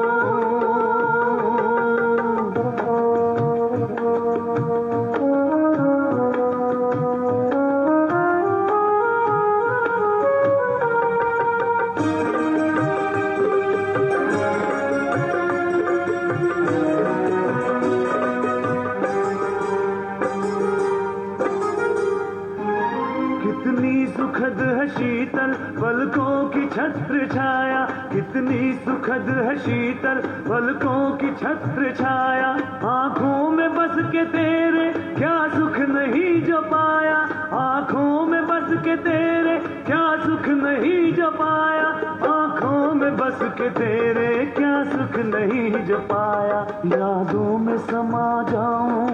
सुखद है शीतल पलकों की छत्र छाया, कितनी सुखद है शीतल पलकों की छत्र छाया, आंखों में बस के तेरे क्या सुख नहीं जो पाया, आंखों में बस के तेरे क्या सुख नहीं जो पाया, आंखों में बस के तेरे क्या सुख नहीं जो पाया, यादों में समा जाऊं,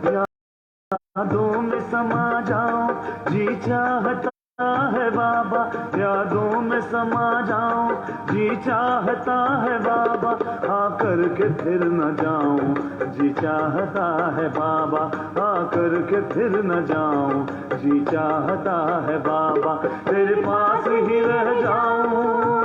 यादों में समा जाऊं, जी चाहता है बाबा, यादों में समा जाऊं, जी चाहता है बाबा, आकर के फिर न जाऊं, जी चाहता है बाबा, आकर के फिर न जाऊं, जी चाहता है बाबा, तेरे पास ही रह जाऊं।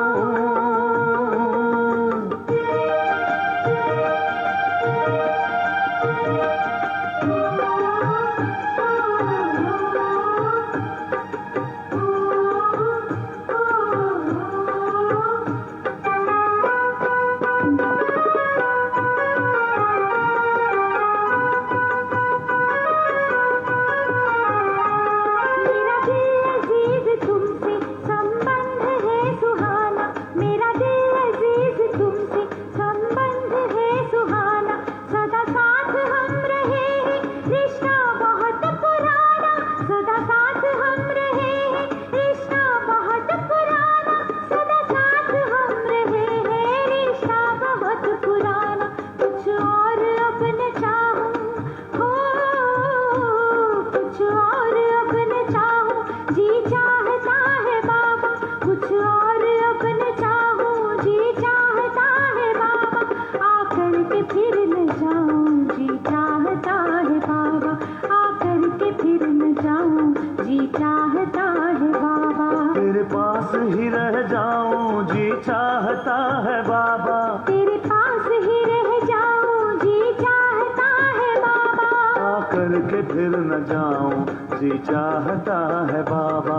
चाहता है बाबा, तेरे पास ही रह जाऊं जी चाहता है बाबा, तेरे पास ही रह जाऊं जी चाहता है बाबा, आकर के फिर न जाऊं जी चाहता है बाबा।